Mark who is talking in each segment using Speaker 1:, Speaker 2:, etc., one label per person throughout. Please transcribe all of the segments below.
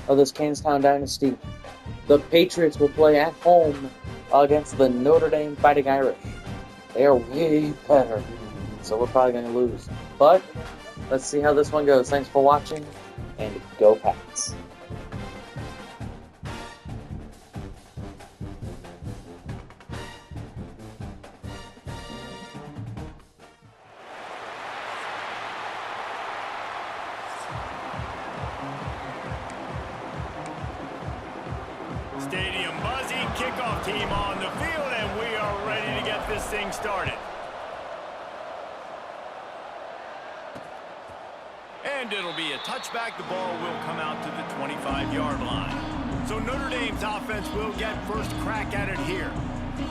Speaker 1: of this Canstown Dynasty. The Patriots will play at home against the Notre Dame Fighting Irish. They are way better, so we're probably going to lose. But let's see how this one goes. Thanks for watching, and go Pats.
Speaker 2: Stadium buzzing, kickoff team on the field, and we are ready to get this thing started. And it'll be a touchback. The ball will come out to the 25-yard line. So Notre Dame's offense will get first crack at it here.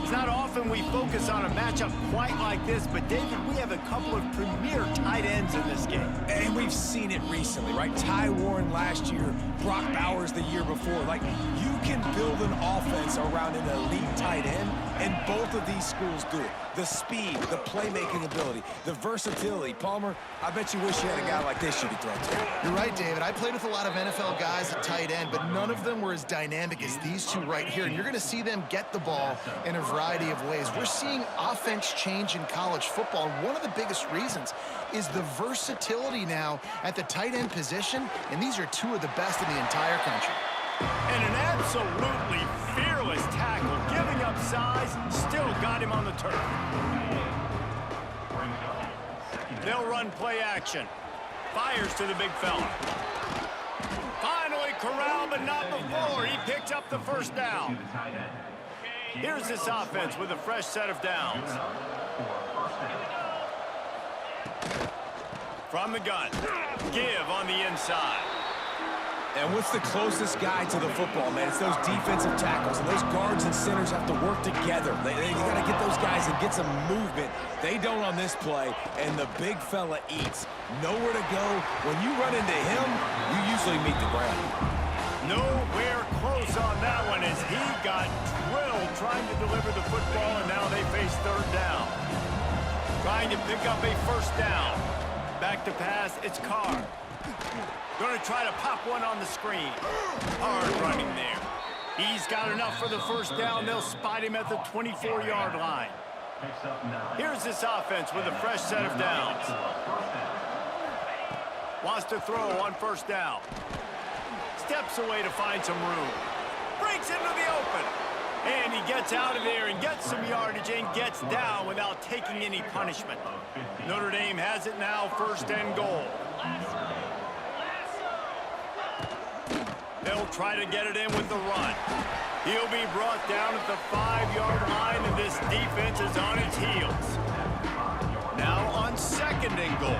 Speaker 2: It's not often we focus on a matchup quite like this, but David, we have a couple of premier tight ends in this game.
Speaker 3: And we've seen it recently, right? Ty Warren last year, Brock Bowers the year before. Like, you can build an offense around an elite tight end, and both of these schools do it. The speed, the playmaking ability, the versatility. Palmer, I bet you wish you had a guy like this you could throw to.
Speaker 4: You're right, David. I played with a lot of NFL guys at tight end, but none of them were as dynamic as these two right here. And you're going to see them get the ball in a variety of ways. We're seeing offense change in college football, and one of the biggest reasons is the versatility now at the tight end position, and these are two of the best in the entire country.
Speaker 2: And an absolutely fearless tackle, giving up size, still got him on the turf. They'll run play action. Fires to the big fella. Finally corralled, but not before. He picks up the first down. Here's this offense with a fresh set of downs. From the gun. Give on the inside.
Speaker 3: And what's the closest guy to the football, man? It's those defensive tackles, and those guards and centers have to work together. They got to get those guys and get some movement. They don't on this play, and the big fella eats. Nowhere to go. When you run into him, you usually meet the ground.
Speaker 2: Nowhere close on that one as he got drilled trying to deliver the football, and now they face third down. Trying to pick up a first down. Back to pass, it's Carr. Going to try to pop one on the screen. Hard running there. He's got enough for the first down. They'll spot him at the 24-yard line. Here's this offense with a fresh set of downs. Wants to throw on first down. Steps away to find some room. Breaks into the open. And he gets out of there and gets some yardage and gets down without taking any punishment. Notre Dame has it now, first and goal. They'll try to get it in with the run. He'll be brought down at the 5-yard line, and this defense is on its heels. Now on second and goal.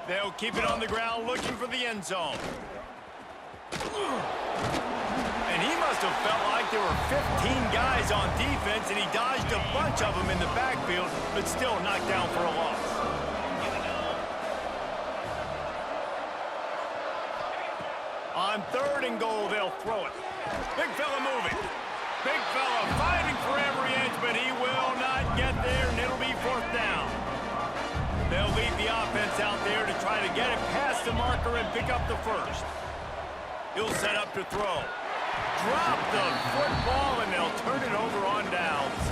Speaker 2: They'll keep it on the ground looking for the end zone. And he must have felt like there were 15 guys on defense, and he dodged a bunch of them in the backfield, but still knocked down for a loss. On third and goal, they'll throw it. Big fella moving. Big fella fighting for every inch, but he will not get there, and it'll be fourth down. They'll leave the offense out there to try to get it past the marker and pick up the first. He'll set up to throw. Drop the football, and they'll turn it over on downs.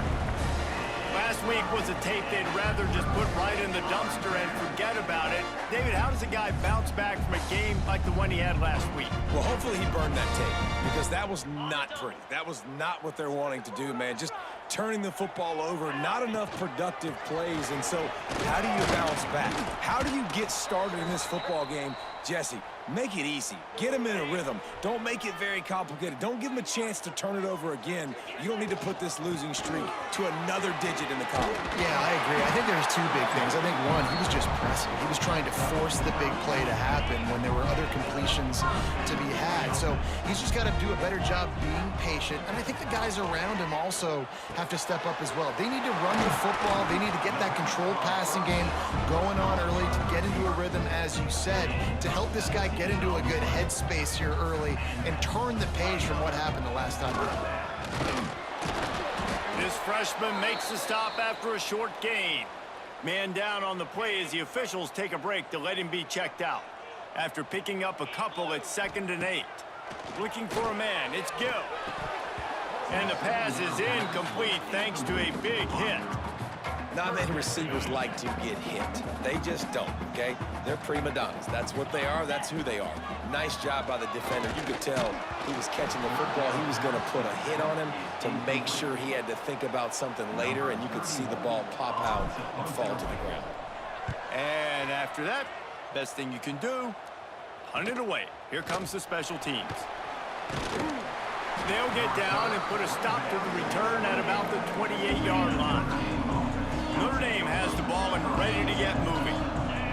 Speaker 2: Last week was a tape they'd rather just put right in the dumpster and forget about it. David, how does a guy bounce back from a game like the one he had last week?
Speaker 3: Well, hopefully he burned that tape, because that was not pretty. That was not what they're wanting to do, man. Just turning the football over, not enough productive plays. And so how do you bounce back? How do you get started in this football game? Jesse, make it easy. Get him in a rhythm. Don't make it very complicated. Don't give him a chance to turn it over again. You don't need to put this losing streak to another digit in the column.
Speaker 4: Yeah, I agree. I think there's two big things. I think, one, he was just pressing. He was trying to force the big play to happen when there were other completions to be had. So he's just got to do a better job being patient. And I think the guys around him also have to step up as well. They need to run the football. They need to get that controlled passing game going on early to get into a rhythm, as you said, to help this guy get into a good headspace here early and turn the page from what happened the last time around.
Speaker 2: This freshman makes the stop after a short gain. Man down on the play as the officials take a break to let him be checked out. After picking up a couple at 2nd and 8. Looking for a man, it's Gill. And the pass is incomplete thanks to a big hit.
Speaker 3: Not many receivers like to get hit. They just don't, okay? They're prima donnas. That's what they are. That's who they are. Nice job by the defender. You could tell he was catching the football. He was going to put a hit on him to make sure he had to think about something later, and you could see the ball pop out and fall to the ground.
Speaker 2: And after that, best thing you can do, punt it away. Here comes the special teams. They'll get down and put a stop to the return at about the 28-yard line. Notre Dame has the ball and ready to get moving.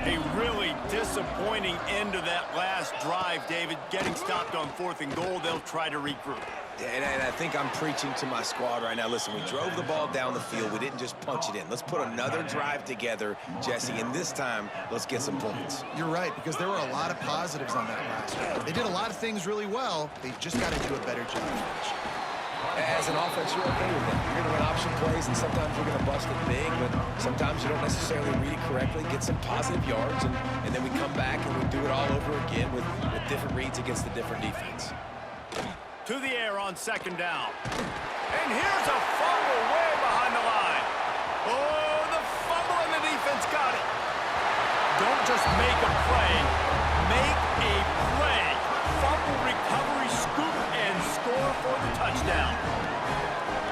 Speaker 2: A really disappointing end to that last drive, David. Getting stopped on 4th and goal, they'll try to regroup.
Speaker 3: And I think I'm preaching to my squad right now. Listen, we drove the ball down the field. We didn't just punch it in. Let's put another drive together, Jesse, and this time, let's get some points.
Speaker 4: You're right, because there were a lot of positives on that last drive. They did a lot of things really well. They just got to do a better job finishing.
Speaker 3: As an offense, you're okay with that. You're going to run option plays, and sometimes you're going to bust it big, but sometimes you don't necessarily read it correctly, get some positive yards, and then we come back and we do it all over again with different reads against the different defense.
Speaker 2: To the air on 2nd down. And here's a fumble way behind the line. Oh, the fumble and the defense got it. Don't just make a play. Make a play. Fumble recovery, scoop, and score for the touchdown.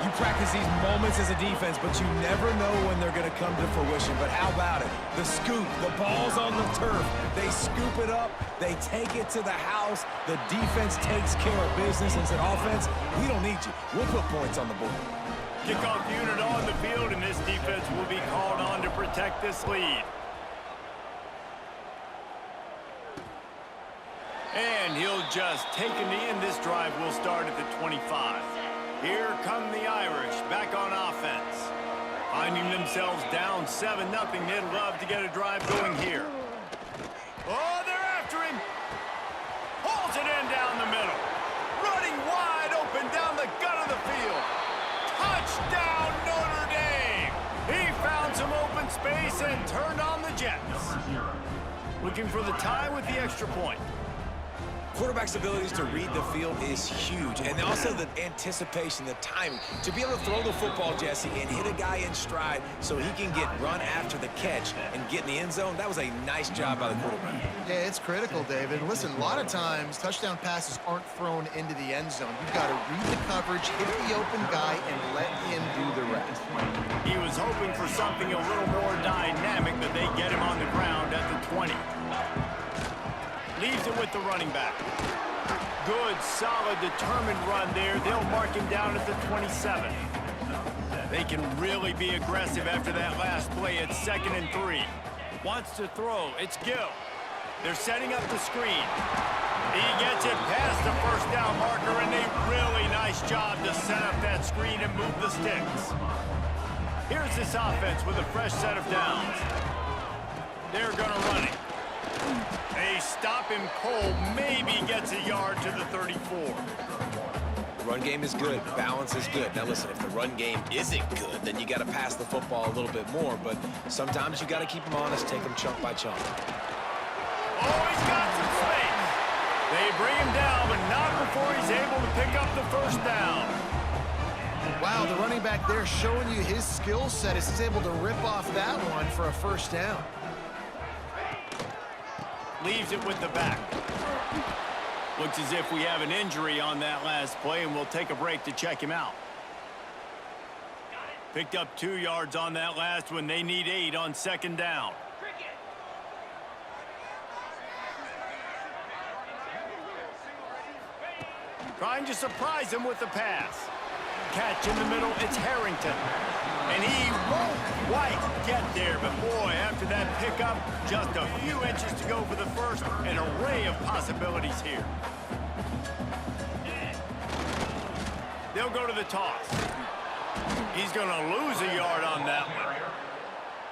Speaker 3: You practice these moments as a defense, but you never know when they're going to come to fruition. But how about it? The scoop, the ball's on the turf. They scoop it up. They take it to the house. The defense takes care of business and said, offense, we don't need you. We'll put points on the board.
Speaker 2: Kickoff unit on the field, and this defense will be called on to protect this lead. And he'll just take a knee, and this drive will start at the 25. Here come the Irish back on offense. Finding themselves down 7-0, they'd love to get a drive going here. Oh, they're after him. Hauls it in down the middle. Running wide open down the gut of the field. Touchdown, Notre Dame. He found some open space and turned on the Jets. Looking for the tie with the extra point.
Speaker 3: Quarterback's abilities to read the field is huge, and also the anticipation, the timing. To be able to throw the football, Jesse, and hit a guy in stride so he can get run after the catch and get in the end zone, that was a nice job by the quarterback.
Speaker 4: Yeah, it's critical, David. Listen, a lot of times, touchdown passes aren't thrown into the end zone. You've got to read the coverage, hit the open guy, and let him do the rest.
Speaker 2: He was hoping for something a little more dynamic, but they get him on the ground at the 20. Leaves it with the running back. Good, solid, determined run there. They'll mark him down at the 27. They can really be aggressive after that last play at 2nd and 3. Wants to throw. It's Gill. They're setting up the screen. He gets it past the first down marker, and a really nice job to set up that screen and move the sticks. Here's this offense with a fresh set of downs. They're going to run it. They stop him cold, maybe gets a yard to the 34.
Speaker 3: The run game is good. Balance is good. Now, listen, if the run game isn't good, then you got to pass the football a little bit more. But sometimes you got to keep them honest, take them chunk by chunk.
Speaker 2: Oh, he's got some space. They bring him down, but not before he's able to pick up the first down.
Speaker 4: Wow, the running back there showing you his skill set as he's able to rip off that one for a first down.
Speaker 2: Leaves it with the back. Looks as if we have an injury on that last play, and we'll take a break to check him out. Picked up 2 yards on that last one. They need 8 on 2nd down. Trying to surprise him with the pass. Catch in the middle, it's Harrington. And he won't quite get there, but boy, after that pickup, just a few inches to go for the first. An array of possibilities here. They'll go to the toss. He's going to lose a yard on that one.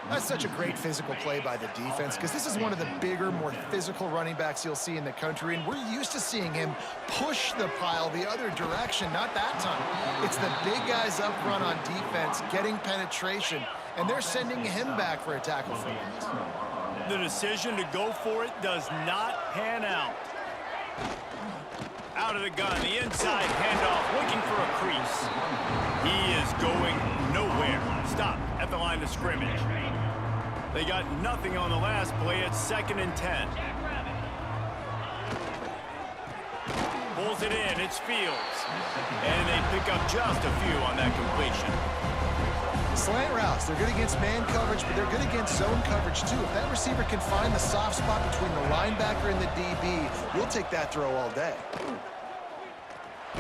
Speaker 4: That's such a great physical play by the defense because this is one of the bigger, more physical running backs you'll see in the country, and we're used to seeing him push the pile the other direction. Not that time. It's the big guys up front on defense getting penetration and they're sending him back for a tackle for loss.
Speaker 2: The decision to go for it does not pan out. Out of the gun, the inside handoff, looking for a crease. He is going nowhere. Stopped at the line of scrimmage. They got nothing on the last play. It's 2nd and 10. Pulls it in. It's Fields. And they pick up just a few on that completion.
Speaker 4: Slant routes, they're good against man coverage, but they're good against zone coverage too. If that receiver can find the soft spot between the linebacker and the DB, you'll take that throw all day.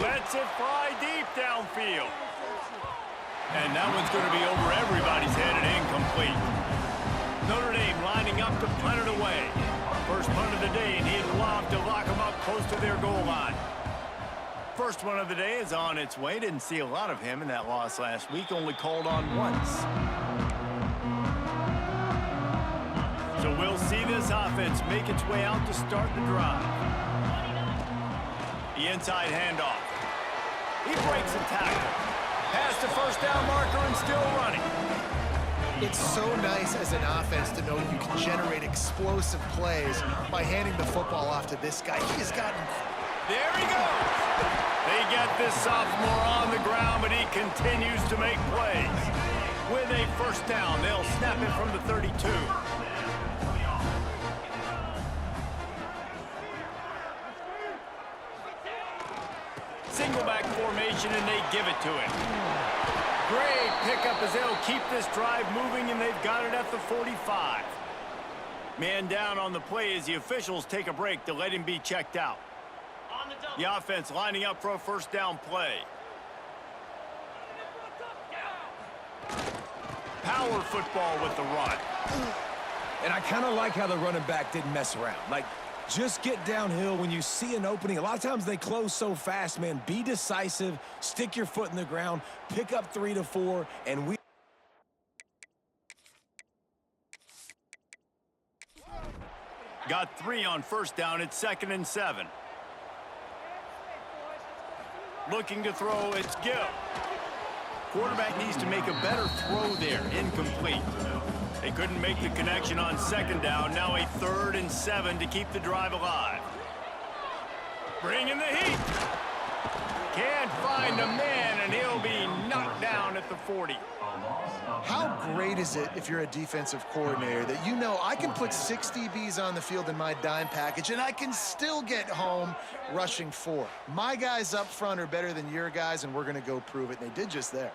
Speaker 2: Lets it fly deep downfield. And that one's going to be over everybody's head and incomplete. Notre Dame lining up to punt it away. First punt of the day, and he'd love to lock them up close to their goal line. First one of the day is on its way. Didn't see a lot of him in that loss last week. Only called on once. So we'll see this offense make its way out to start the drive. The inside handoff. He breaks a tackle. Past the first down marker and still running.
Speaker 4: It's so nice as an offense to know you can generate explosive plays by handing the football off to this guy. He has gotten...
Speaker 2: There he goes. They get this sophomore on the ground, but he continues to make plays. With a first down, they'll snap it from the 32. Single back formation, and they give it to him. Great pickup as they'll keep this drive moving, and they've got it at the 45. Man down on the play as the officials take a break to let him be checked out. The offense lining up for a first down play. Power football with the run.
Speaker 3: And I kind of like how the running back didn't mess around. Like, just get downhill when you see an opening. A lot of times they close so fast, man. Be decisive, stick your foot in the ground, pick up 3 to 4, and we...
Speaker 2: Got 3 on first down. It's 2nd and 7. Looking to throw, it's Gill. Quarterback needs to make a better throw there. Incomplete. They couldn't make the connection on 2nd down. Now a 3rd and 7 to keep the drive alive. Bringing the heat. Can't find a man, and he'll be knocked down at the 40.
Speaker 4: How great is it if you're a defensive coordinator that you know I can put 6 DBs on the field in my dime package and I can still get home rushing 4. My guys up front are better than your guys, and we're going to go prove it, and they did just there.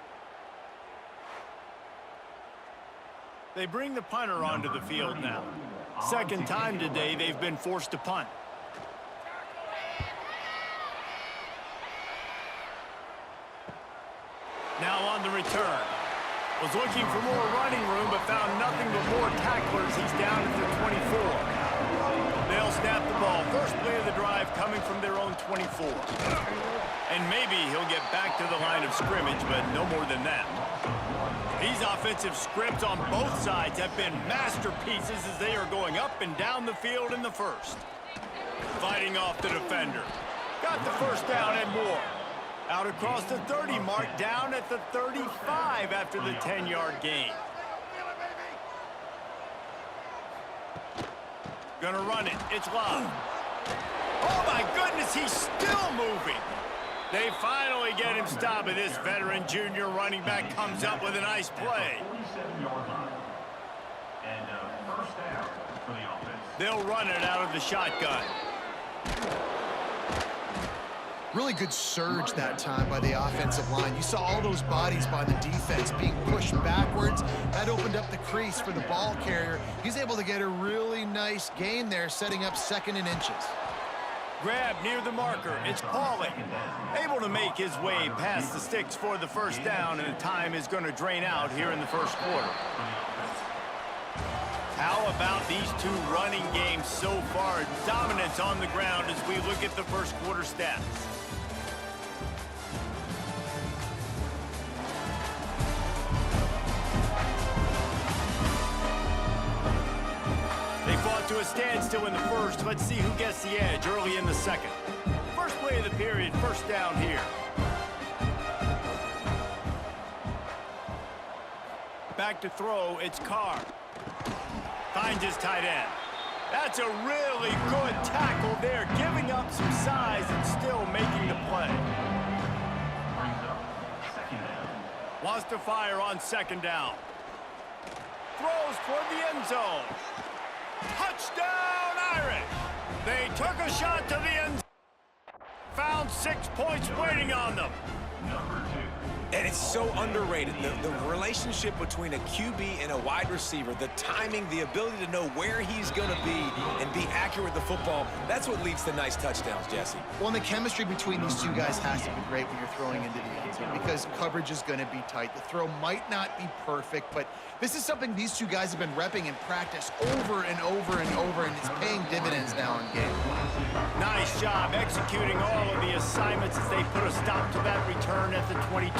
Speaker 2: They bring the punter onto the field now. Second time today they've been forced to punt. Now on the return. Was looking for more running room, but found nothing but more tacklers. He's down at the 24. They'll snap the ball. First play of the drive coming from their own 24. And maybe he'll get back to the line of scrimmage, but no more than that. These offensive scripts on both sides have been masterpieces as they are going up and down the field in the first. Fighting off the defender. Got the first down and more. Out across the 30 mark, down at the 35 after the 10-yard gain. Gonna run it. It's Love. Oh, my goodness, he's still moving. They finally get him stopped, and this veteran junior running back comes up with a nice play. They'll run it out of the shotgun.
Speaker 4: Really good surge that time by the offensive line. You saw all those bodies by the defense being pushed backwards. That opened up the crease for the ball carrier. He's able to get a really nice gain there, setting up 2nd and inches.
Speaker 2: Grab near the marker. It's Pauly. Able to make his way past the sticks for the first down, and the time is going to drain out here in the first quarter. How about these two running games so far? Dominance on the ground as we look at the first quarter stats. They fought to a standstill in the first. Let's see who gets the edge early in the second. First play of the period, first down here. Back to throw, it's Carr. Finds his tight end. That's a really good tackle there, giving up some size and still making the play. Wants to fire on second down. Throws toward the end zone. Touchdown, Irish! They took a shot to the end zone. Found 6 points waiting on them.
Speaker 3: And it's so underrated. The relationship between a QB and a wide receiver, the timing, the ability to know where he's going to be and be accurate with the football, that's what leads to nice touchdowns, Jesse.
Speaker 4: Well, and the chemistry between these two guys has to be great when you're throwing into the end zone because coverage is going to be tight. The throw might not be perfect, but this is something these two guys have been repping in practice over and over and over, and it's paying dividends now in game.
Speaker 2: Nice job executing all of the assignments as they put a stop to that return at the 22.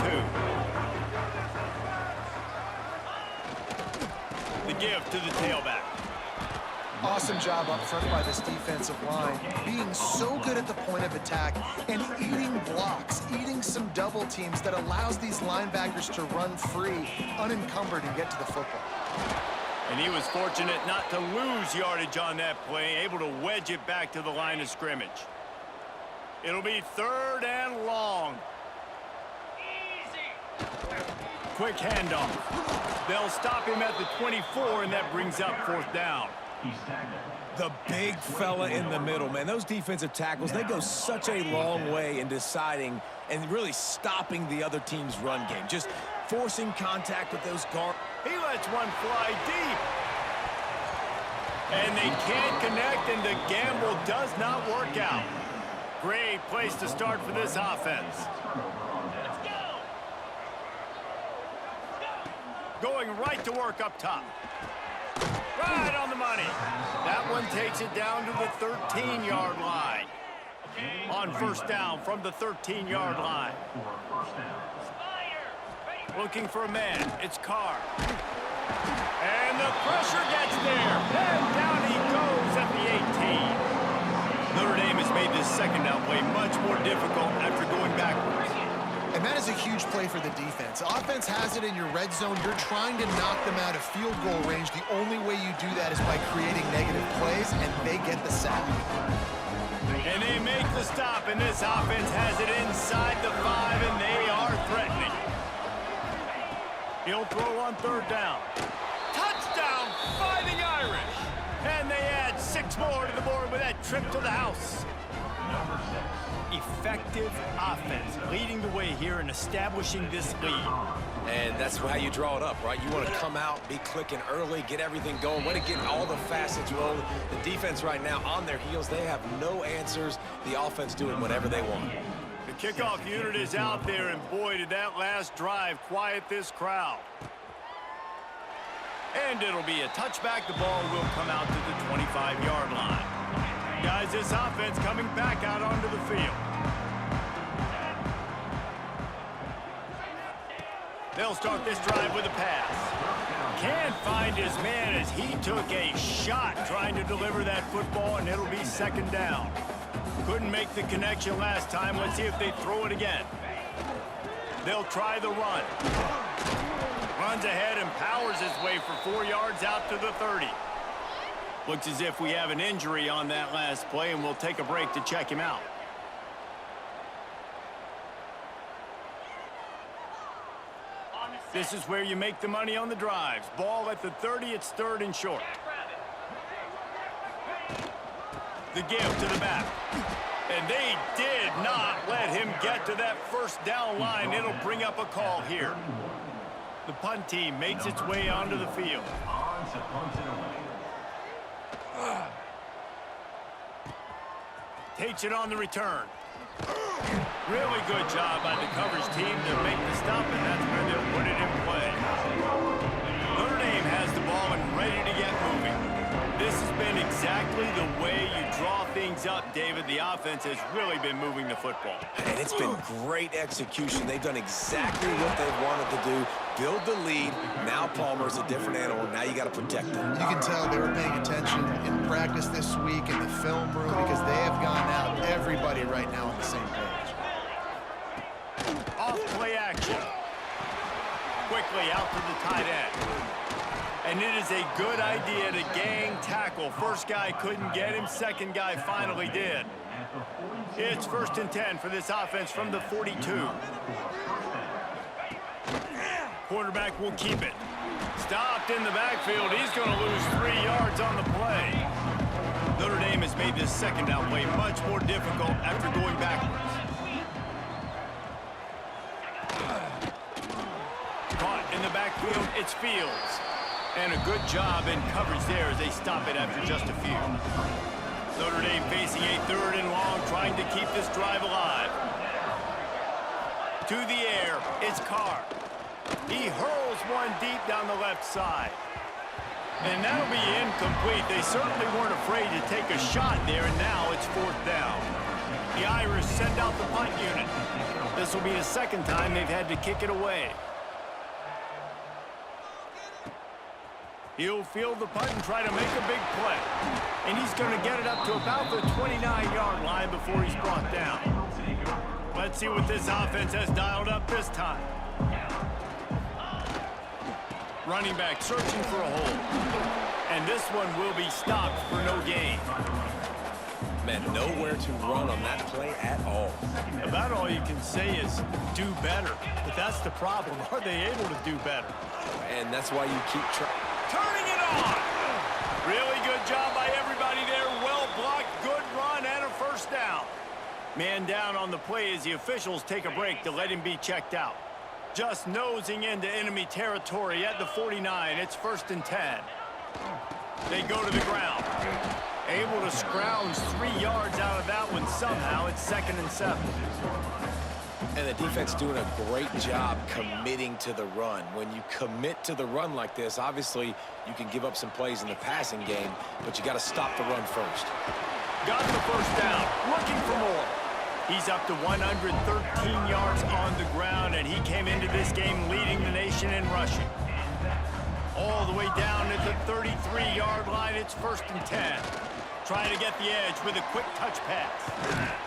Speaker 2: The give to the tailback.
Speaker 4: Awesome job up front by this defensive line, being so good at the point of attack and eating blocks, eating some double teams that allows these linebackers to run free, unencumbered, and get to the football.
Speaker 2: And he was fortunate not to lose yardage on that play, able to wedge it back to the line of scrimmage. It'll be 3rd and long. Quick handoff. They'll stop him at the 24, and that brings up 4th down.
Speaker 3: The big fella in the middle, man. Those defensive tackles, they go such a long way in deciding and really stopping the other team's run game. Just forcing contact with those guards.
Speaker 2: He lets one fly deep. And they can't connect, and the gamble does not work out. Great place to start for this offense. Going right to work up top. Right on the money. That one takes it down to the 13-yard line. On 1st down from the 13-yard line. Looking for a man. It's Carr. And the pressure gets there. And down he goes at the 18. Notre Dame has made this 2nd down play much more difficult after going backwards.
Speaker 4: And that is a huge play for the defense. Offense has it in your red zone. You're trying to knock them out of field goal range. The only way you do that is by creating negative plays, and they get the sack.
Speaker 2: And they make the stop, and this offense has it inside the 5, and they are threatening. He'll throw on 3rd down. Touchdown, Fighting Irish! And they add 6 more to the board with that trip to the house. Effective offense leading the way here and establishing this lead.
Speaker 3: And that's how you draw it up, right? You want to come out, be clicking early, get everything going, want to get all the facets rolling. The defense right now on their heels, they have no answers. The offense doing whatever they want.
Speaker 2: The kickoff unit is out there, and boy, did that last drive quiet this crowd. And it'll be a touchback. The ball will come out to the 25-yard line. Guys, this offense coming back out onto the field. They'll start this drive with a pass. Can't find his man as he took a shot trying to deliver that football, and it'll be 2nd down. Couldn't make the connection last time. Let's see if they throw it again. They'll try the run. Runs ahead and powers his way for 4 yards out to the 30. Looks as if we have an injury on that last play, and we'll take a break to check him out. This is where you make the money on the drives. Ball at the 30, it's 3rd and short. The give to the back. And they did not let him get to that 1st down line. It'll bring up a call here. The punt team makes its way onto the field. Takes it on the return. Really good job by the coverage team to make the stop, and that's where they'll put it in play. Notre Dame has the ball and ready to get moving. This has been exactly the way you draw things up, David. The offense has really been moving the football.
Speaker 3: And it's been great execution. They've done exactly what they wanted to do. Build the lead. Now Palmer's a different animal. Now you got to protect him.
Speaker 4: You can tell they were paying attention in practice this week in the film room because they have gone out, everybody right now on the same page.
Speaker 2: Off play action. Quick quickly out to the tight end. And it is a good idea to gang tackle. First guy couldn't get him. Second guy finally did. It's 1st and 10 for this offense from the 42. Quarterback will keep it. Stopped in the backfield. He's going to lose 3 yards on the play. Notre Dame has made this second down play much more difficult after going backwards. Caught in the backfield, it's Fields. And a good job in coverage there as they stop it after just a few. Notre Dame facing a 3rd and long, trying to keep this drive alive. To the air, it's Carr. He hurls one deep down the left side. And that'll be incomplete. They certainly weren't afraid to take a shot there, and now it's 4th down. The Irish send out the punt unit. This will be the second time they've had to kick it away. He'll field the punt and try to make a big play. And he's going to get it up to about the 29-yard line before he's brought down. Let's see what this offense has dialed up this time. Running back searching for a hole. And this one will be stopped for no gain.
Speaker 3: Man, nowhere to run on that play at all.
Speaker 2: About all you can say is do better. But that's the problem. Are they able to do better?
Speaker 3: And that's why you keep trying.
Speaker 2: Turning it on. Really good job by everybody there. Well blocked, good run, and a 1st down. Man down on the play as the officials take a break to let him be checked out. Just nosing into enemy territory at the 49. It's 1st and 10. They go to the ground. Able to scrounge 3 yards out of that one somehow. It's 2nd and 7.
Speaker 3: And the defense doing a great job committing to the run. When you commit to the run like this, obviously you can give up some plays in the passing game, but you got to stop the run first.
Speaker 2: Got the 1st down. Looking for more. He's up to 113 yards on the ground, and he came into this game leading the nation in rushing. All the way down at the 33-yard line, it's 1st and 10. Trying to get the edge with a quick touch pass.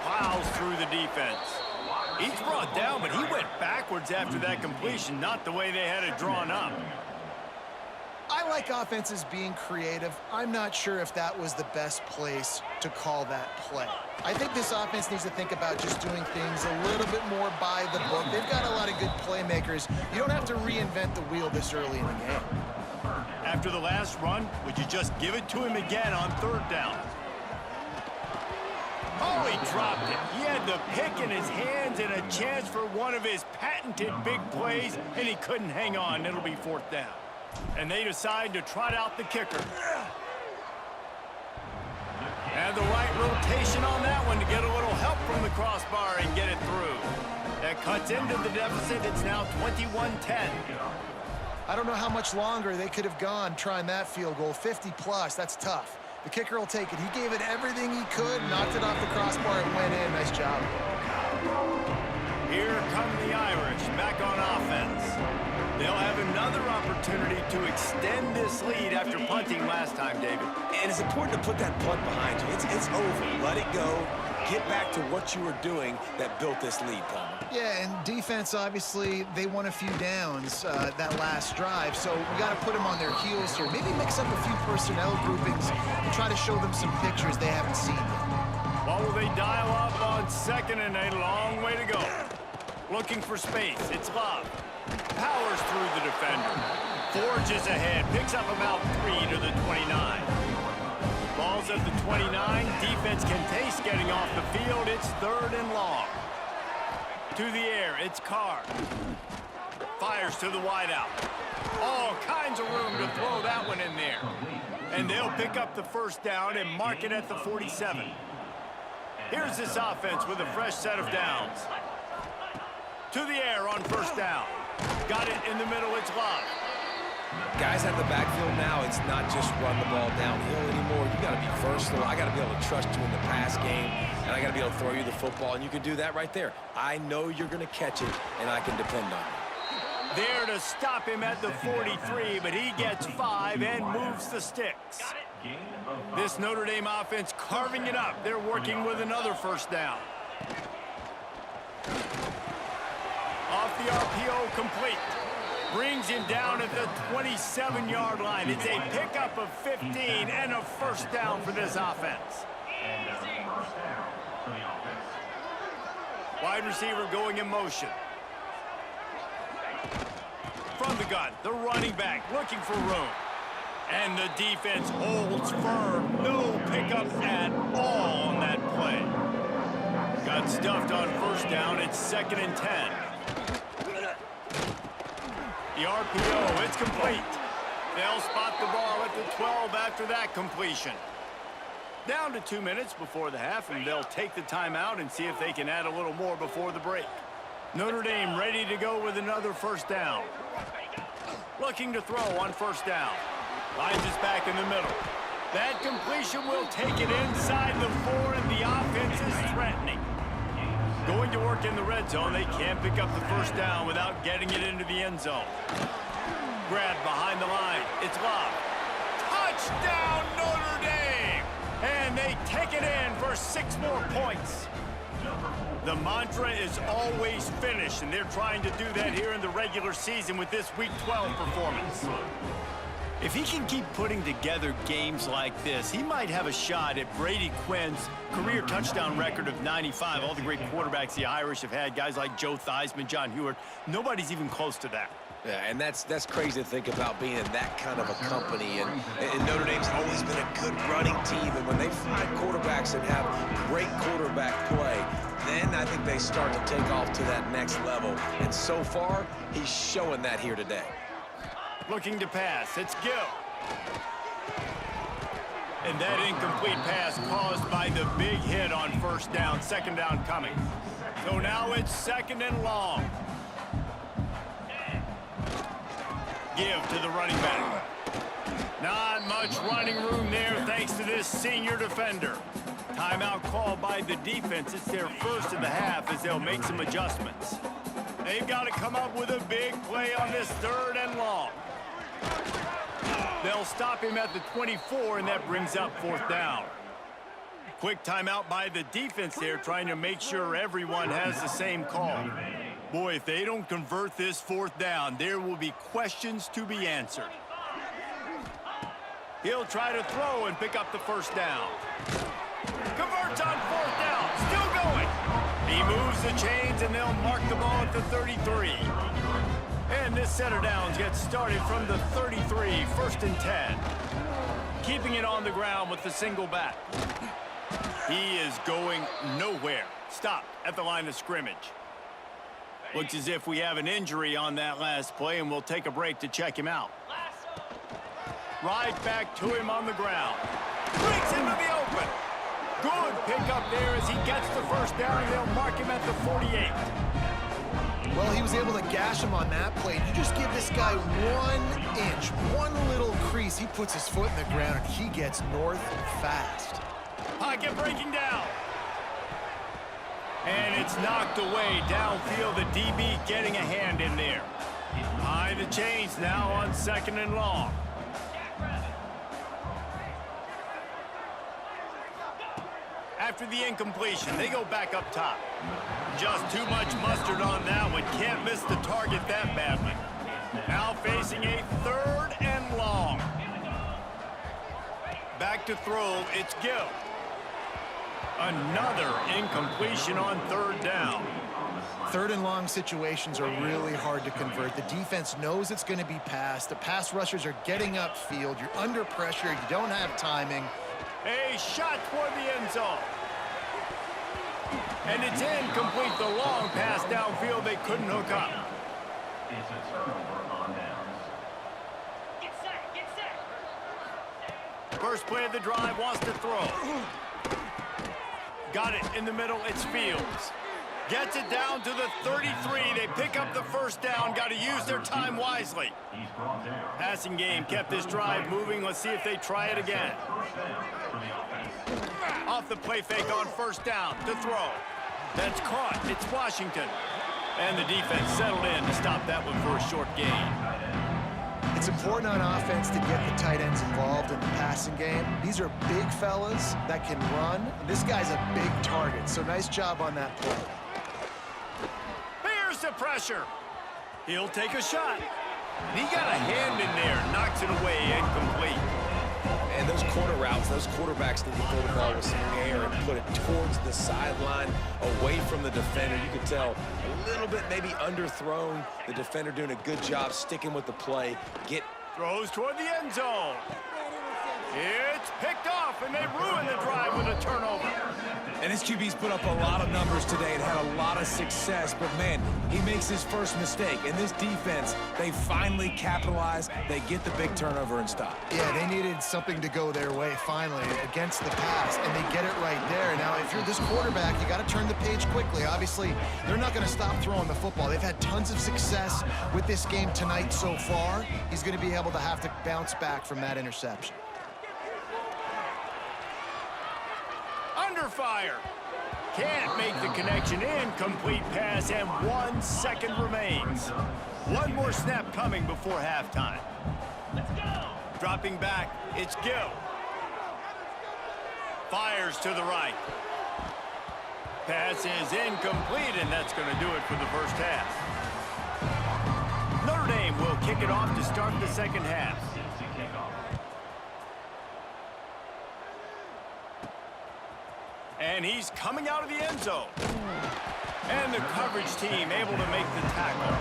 Speaker 2: Plows through the defense. He's brought down, but he went backwards after that completion, not the way they had it drawn up.
Speaker 4: I like offenses being creative. I'm not sure if that was the best place to call that play. I think this offense needs to think about just doing things a little bit more by the book. They've got a lot of good playmakers. You don't have to reinvent the wheel this early in the game.
Speaker 2: After the last run, would you just give it to him again on 3rd down? Oh, he dropped it. He had the pick in his hands and a chance for one of his patented big plays, and he couldn't hang on. It'll be 4th down. And they decide to trot out the kicker. And the right rotation on that one to get a little help from the crossbar and get it through. That cuts into the deficit. It's now 21-10.
Speaker 4: I don't know how much longer they could have gone trying that field goal. 50-plus, that's tough. The kicker will take it. He gave it everything he could, knocked it off the crossbar, and went in. Nice job.
Speaker 2: Here come the Irish back on offense. They'll have another opportunity to extend this lead after punting last time, David.
Speaker 3: And it's important to put that punt behind you. It's over. Let it go. Get back to what you were doing that built this lead, Palmer.
Speaker 4: Yeah, and defense, obviously, they won a few downs that last drive, so we got to put them on their heels here. Maybe mix up a few personnel groupings and try to show them some pictures they haven't seen yet.
Speaker 2: What will they dial up on 2nd and a long way to go? Looking for space. It's Love. Powers through the defender. Forges ahead. Picks up about 3 to the 29. Ball's at the 29. Defense can taste getting off the field. It's 3rd and long. To the air, it's Carr. Fires to the wideout. All kinds of room to throw that one in there. And they'll pick up the 1st down and mark it at the 47. Here's this offense with a fresh set of downs. To the air on 1st down. Got it in the middle, it's Love.
Speaker 3: Guys at the backfield now, it's not just run the ball downhill anymore. You got to be versatile. I got to be able to trust you in the pass game, and I got to be able to throw you the football, and you can do that right there. I know you're going to catch it, and I can depend on it.
Speaker 2: There to stop him at the 43, but he gets 5 and moves the sticks. This Notre Dame offense carving it up. They're working with another 1st down. Off the RPO, complete. Brings him down at the 27-yard line. It's a pickup of 15 and a first down for this offense. Wide receiver going in motion. From the gun, the running back looking for room. And the defense holds firm. No pickup at all on that play. Got stuffed on first down. It's 2nd and 10. The RPO, it's complete. They'll spot the ball at the 12 after that completion. Down to 2 minutes before the half, and they'll take the timeout and see if they can add a little more before the break. Notre Dame ready to go with another first down. Looking to throw on first down. Lines us back in the middle. That completion will take it inside the 4, and the offense is threatening. Going to work in the red zone. They can't pick up the first down without getting it into the end zone. Grab behind the line. It's locked. Touchdown, Notre Dame! And they take it in for 6 more points. The mantra is always finish, and they're trying to do that here in the regular season with this Week 12 performance. If he can keep putting together games like this, he might have a shot at Brady Quinn's career touchdown record of 95. All the great quarterbacks the Irish have had, guys like Joe Theismann, John Hewart, nobody's even close to that.
Speaker 3: Yeah, and that's crazy to think about being in that kind of a company. And Notre Dame's always been a good running team. And when they find quarterbacks that have great quarterback play, then I think they start to take off to that next level. And so far, he's showing that here today.
Speaker 2: Looking to pass. It's Gill. And that incomplete pass caused by the big hit on first down. 2nd down coming. So now it's 2nd and long. Give to the running back. Not much running room there thanks to this senior defender. Timeout called by the defense. It's their first of the half as they'll make some adjustments. They've got to come up with a big play on this 3rd and long. They'll stop him at the 24, and that brings up 4th down. Quick timeout by the defense there, trying to make sure everyone has the same call. Boy, if they don't convert this 4th down, there will be questions to be answered. He'll try to throw and pick up the first down. Converts on 4th down, still going. He moves the chains, and they'll mark the ball at the 33. And this set of downs gets started from the 33, 1st and 10. Keeping it on the ground with the single back. He is going nowhere. Stop at the line of scrimmage. Looks as if we have an injury on that last play, and we'll take a break to check him out. Right back to him on the ground. Breaks into the open. Good pickup there as he gets the first down, and they'll mark him at the 48.
Speaker 4: Well, he was able to gash him on that play. You just give this guy 1 inch, one little crease. He puts his foot in the ground, and he gets north fast.
Speaker 2: Pocket breaking down. And it's knocked away downfield. The DB getting a hand in there. Behind the chains now on 2nd and long. After the incompletion, they go back up top. Just too much mustard on that one. Can't miss the target that badly. Now facing a 3rd and long. Back to throw, it's Gill. Another incompletion on 3rd down.
Speaker 4: 3rd and long situations are really hard to convert. The defense knows it's going to be passed. The pass rushers are getting upfield. You're under pressure. You don't have timing.
Speaker 2: A shot toward the end zone. And it's incomplete. The long pass downfield, they couldn't hook up.
Speaker 5: It's a turnover on downs.
Speaker 2: Get set. First play of the drive, wants to throw. Got it in the middle, it's Fields. Gets it down to the 33. They pick up the first down. Got to use their time wisely. Passing game kept this drive moving. Let's see if they try it again. Off the play fake on first down to throw. That's caught. It's Washington. And the defense settled in to stop that one for a short gain.
Speaker 4: It's important on offense to get the tight ends involved in the passing game. These are big fellas that can run. This guy's a big target, so nice job on that play.
Speaker 2: Here's the pressure. He'll take a shot. And he got a hand in there, knocks it away, incomplete.
Speaker 3: And those corner routes, those quarterbacks need to throw the ball with some air and put it towards the sideline, away from the defender. You could tell a little bit maybe underthrown. The defender doing a good job sticking with the play.
Speaker 2: Throws toward the end zone. It's picked off, and they ruin the drive with a turnover.
Speaker 3: And his QB's put up a lot of numbers today and had a lot of success, but man, he makes his first mistake. And this defense, they finally capitalize. They get the big turnover and stop.
Speaker 4: Yeah, they needed something to go their way finally against the pass, and they get it right there. Now, if you're this quarterback, you got to turn the page quickly. Obviously, they're not going to stop throwing the football. They've had tons of success with this game tonight so far. He's going to be able to have to bounce back from that interception.
Speaker 2: Under fire. Can't make the connection. Incomplete pass, and 1 second remains. One more snap coming before halftime.
Speaker 5: Let's go.
Speaker 2: Dropping back, it's Gill. Fires to the right. Pass is incomplete, and that's going to do it for the first half. Notre Dame will kick it off to start the second half. And he's coming out of the end zone. And the coverage team able to make the tackle.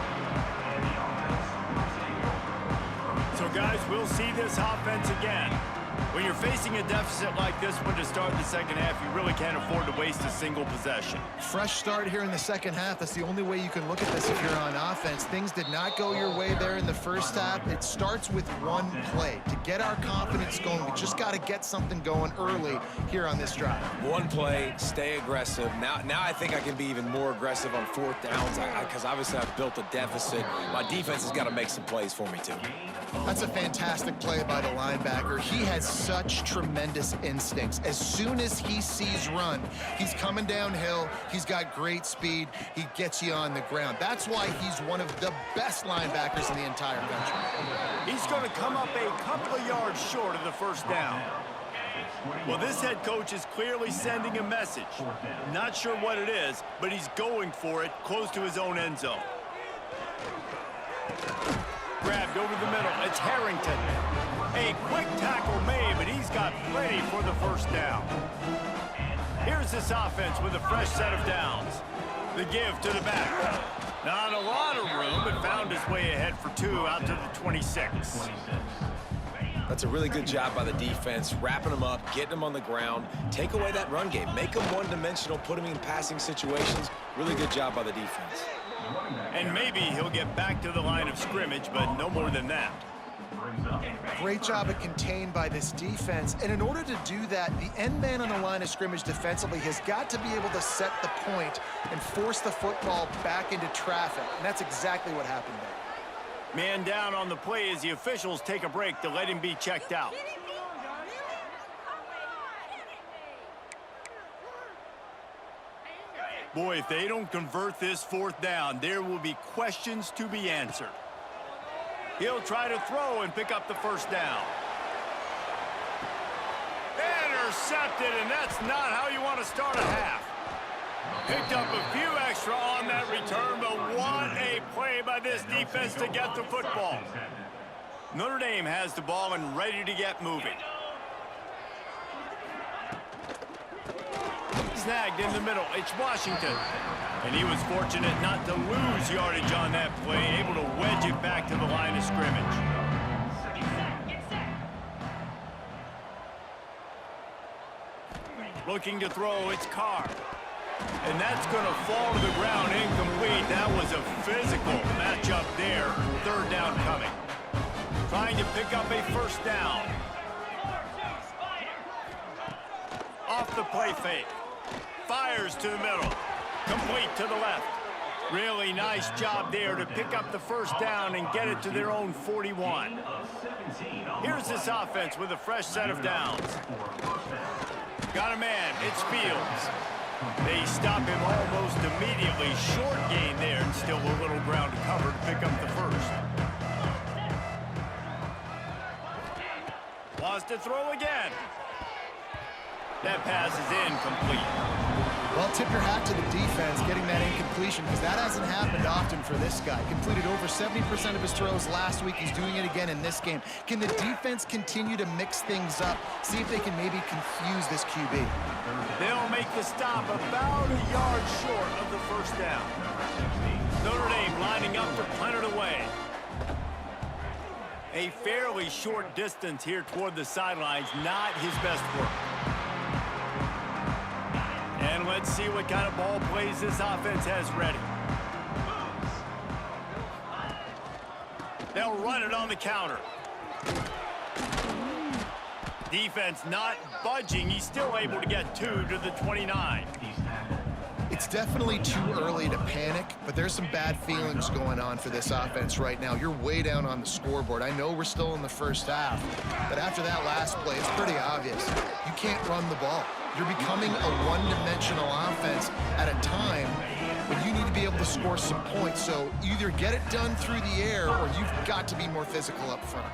Speaker 2: So, guys, we'll see this offense again. When you're facing a deficit like this one to start the second half, you really can't afford to waste a single possession.
Speaker 4: Fresh start here in the second half. That's the only way you can look at this if you're on offense. Things did not go your way there in the first half. It starts with one play. To get our confidence going, we just got to get something going early here on this drive.
Speaker 3: One play, stay aggressive. Now I think I can be even more aggressive on fourth downs because obviously I've built a deficit. My defense has got to make some plays for me too.
Speaker 4: That's a fantastic play by the linebacker. He has such tremendous instincts. As soon as he sees run, he's coming downhill. He's got great speed. He gets you on the ground. That's why he's one of the best linebackers in the entire country.
Speaker 2: He's going to come up a couple of yards short of the first down. Well, this head coach is clearly sending a message. Not sure what it is, but he's going for it close to his own end zone. Grabbed over the middle. It's Harrington. A quick tackle made, but he's got plenty for the first down. Here's this offense with a fresh set of downs. The give to the back. Not a lot of room, but found his way ahead for 2 out to the 26.
Speaker 3: That's a really good job by the defense, wrapping them up, getting them on the ground, take away that run game, make them one-dimensional, put them in passing situations. Really good job by the defense.
Speaker 2: And maybe he'll get back to the line of scrimmage, but no more than that.
Speaker 4: Great job at contained by this defense. And in order to do that, the end man on the line of scrimmage defensively has got to be able to set the point and force the football back into traffic. And that's exactly what happened there.
Speaker 2: Man down on the play as the officials take a break to let him be checked out. Boy, if they don't convert this fourth down, there will be questions to be answered. He'll try to throw and pick up the first down. Intercepted, and that's not how you want to start a half. Picked up a few extra on that return, but what a play by this defense to get the football. Notre Dame has the ball and ready to get moving. Snagged in the middle. It's Washington. And he was fortunate not to lose yardage on that play, able to wedge it back to the line of scrimmage. Looking to throw, it's Carr. And that's going to fall to the ground incomplete. That was a physical matchup there. Third down coming. Trying to pick up a first down. Off the play fake. Fires to the middle. Complete to the left. Really nice job there to pick up the first down and get it to their own 41. Here's this offense with a fresh set of downs. Got a man. It's Fields. They stop him almost immediately. Short gain there and still a little ground to cover to pick up the first. Wants to throw again. That pass is incomplete.
Speaker 4: Well, tip your hat to the defense getting that incompletion, because that hasn't happened often for this guy. Completed over 70% of his throws last week. He's doing it again in this game. Can the defense continue to mix things up? See if they can maybe confuse this QB.
Speaker 2: They'll make the stop about a yard short of the first down. Notre Dame lining up to punt it away. A fairly short distance here toward the sidelines, not his best work. And let's see what kind of ball plays this offense has ready. They'll run it on the counter. Defense not budging. He's still able to get 2 to the 29.
Speaker 4: It's definitely too early to panic, but there's some bad feelings going on for this offense right now. You're way down on the scoreboard. I know we're still in the first half, but after that last play, it's pretty obvious. You can't run the ball. You're becoming a one-dimensional offense at a time when you need to be able to score some points. So either get it done through the air or you've got to be more physical up front.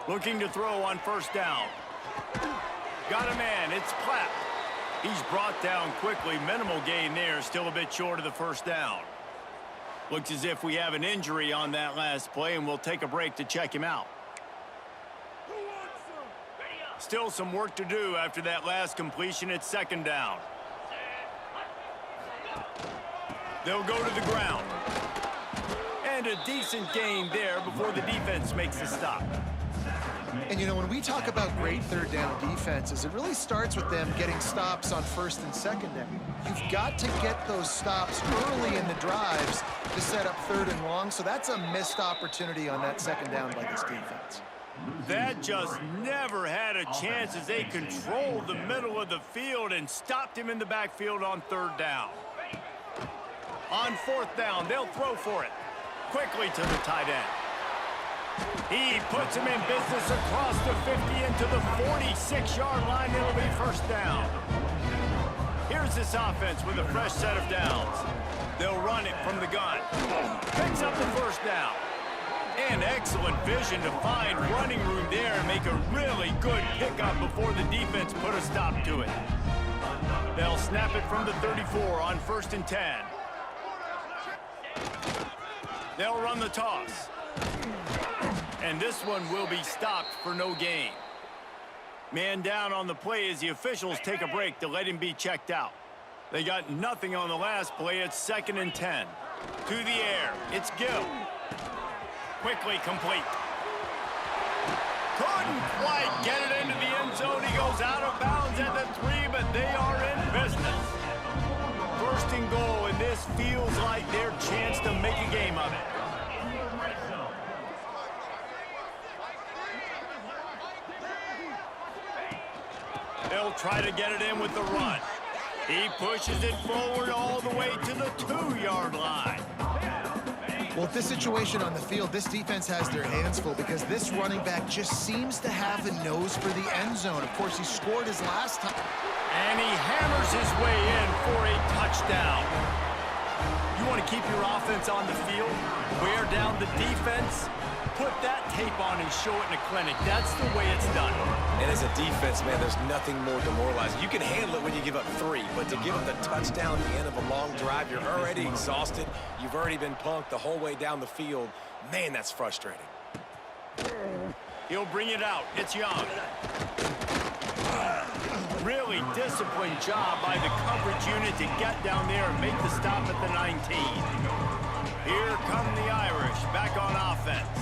Speaker 2: Looking to throw on first down. Got a man, it's Platt. He's brought down quickly. Minimal gain there, still a bit short of the first down. Looks as if we have an injury on that last play, and we'll take a break to check him out. Still some work to do after that last completion at second down. They'll go to the ground. And a decent gain there before the defense makes a stop.
Speaker 4: And, you know, when we talk about great third down defenses, it really starts with them getting stops on first and second down. You've got to get those stops early in the drives to set up third and long, so that's a missed opportunity on that second down by this defense.
Speaker 2: That just never had a chance as they controlled the middle of the field and stopped him in the backfield on third down. On fourth down, they'll throw for it. Quickly to the tight end. He puts him in business across the 50 into the 46-yard line. It'll be first down. Here's this offense with a fresh set of downs. They'll run it from the gun. Picks up the first down. And excellent vision to find running room there and make a really good pickup before the defense put a stop to it. They'll snap it from the 34 on first and 10. They'll run the toss. And this one will be stopped for no gain. Man down on the play as the officials take a break to let him be checked out. They got nothing on the last play. It's second and 10. To the air. It's Gill. Quickly complete. Couldn't quite get it into the end zone. He goes out of bounds at the 3, but they are in business. First and goal, and this feels like their chance to make a game of it. They'll try to get it in with the run. He pushes it forward all the way to the 2-yard line.
Speaker 4: Well, with this situation on the field, this defense has their hands full because this running back just seems to have a nose for the end zone. Of course, he scored his last time.
Speaker 2: And he hammers his way in for a touchdown. You want to keep your offense on the field, wear down the defense, put that tape on and show it in a clinic. That's the way it's done.
Speaker 3: And as a defense, man, there's nothing more demoralizing. You can handle it when you give up 3, but to give up the touchdown at the end of a long drive, you're already exhausted. You've already been punked the whole way down the field. Man, that's frustrating.
Speaker 2: He'll bring it out. It's Young. Really disciplined job by the coverage unit to get down there and make the stop at the 19. Here come the Irish back on offense.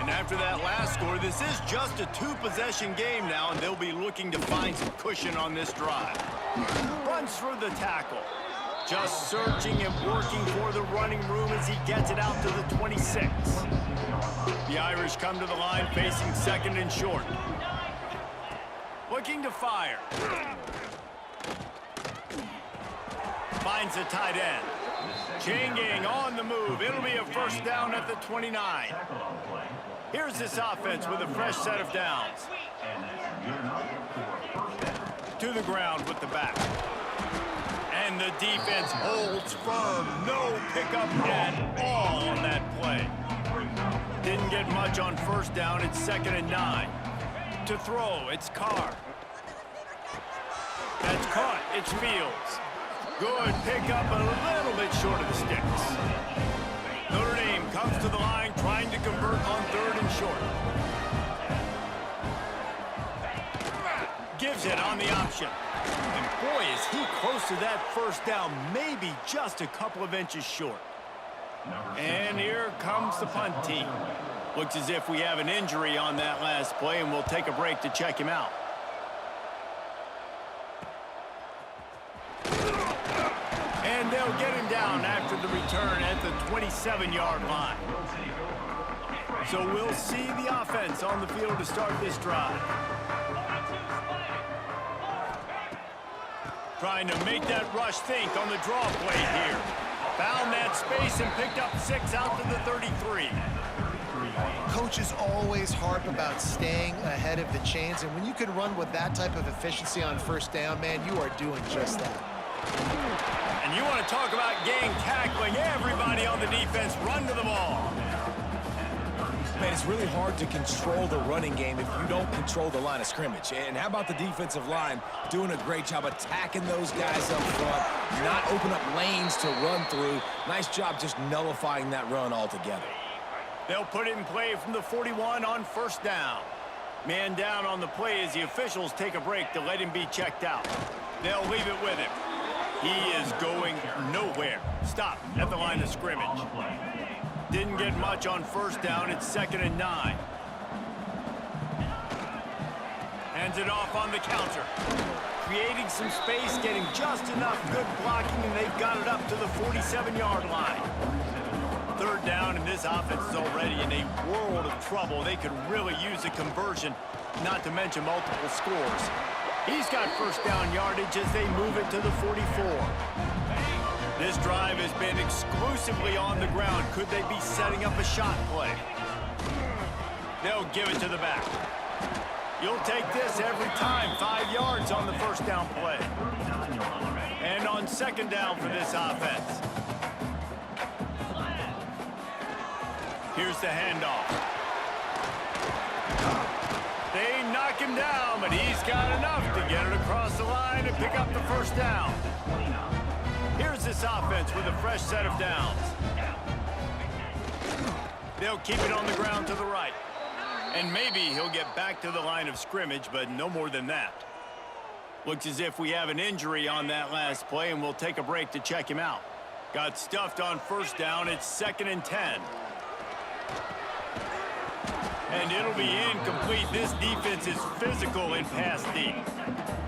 Speaker 2: And after that last score, this is just a 2-possession game now, and they'll be looking to find some cushion on this drive. Runs through the tackle. Just searching and working for the running room as he gets it out to the 26. The Irish come to the line facing second and short. Looking to fire. Finds the tight end. Chain gang on the move. It'll be a first down at the 29. Here's this offense with a fresh set of downs. To the ground with the back. And the defense holds firm. No pickup at all on that play. Didn't get much on first down. It's second and 9. To throw, it's Carr. That's caught. It's Fields. Good pickup, a little bit short of the sticks. Notre Dame comes to the line trying to convert on 3rd and short. Gives it on the option. And boy, is he close to that first down, maybe just a couple of inches short. And here comes the punt team. Looks as if we have an injury on that last play, and we'll take a break to check him out. And they'll get him down after the return at the 27-yard line. So we'll see the offense on the field to start this drive. Trying to make that rush think on the draw play here. Found that space and picked up 6 out to the 33.
Speaker 4: Coaches always harp about staying ahead of the chains, and when you can run with that type of efficiency on first down, man, you are doing just that.
Speaker 2: And you want to talk about gang tackling, everybody on the defense run to the ball.
Speaker 3: Man, it's really hard to control the running game if you don't control the line of scrimmage. And how about the defensive line doing a great job attacking those guys up front, not open up lanes to run through. Nice job just nullifying that run altogether.
Speaker 2: They'll put it in play from the 41 on first down. Man down on the play as the officials take a break to let him be checked out. They'll leave it with him. He is going nowhere. Stop at the line of scrimmage. Didn't get much on first down. It's 2nd and 9. Hands it off on the counter. Creating some space, getting just enough good blocking, and they've got it up to the 47-yard line. 3rd down, and this offense is already in a world of trouble. They could really use a conversion, not to mention multiple scores. He's got first down yardage as they move it to the 44. This drive has been exclusively on the ground. Could they be setting up a shot play? They'll give it to the back. You'll take this every time. 5 yards on the first down play. And on 2nd down for this offense. Here's the handoff. They knock him down, but he's got enough to get it across the line and pick up the first down. Here's this offense with a fresh set of downs. They'll keep it on the ground to the right. And maybe he'll get back to the line of scrimmage, but no more than that. Looks as if we have an injury on that last play, and we'll take a break to check him out. Got stuffed on first down. It's 2nd and 10. And it'll be incomplete. This defense is physical in pass D.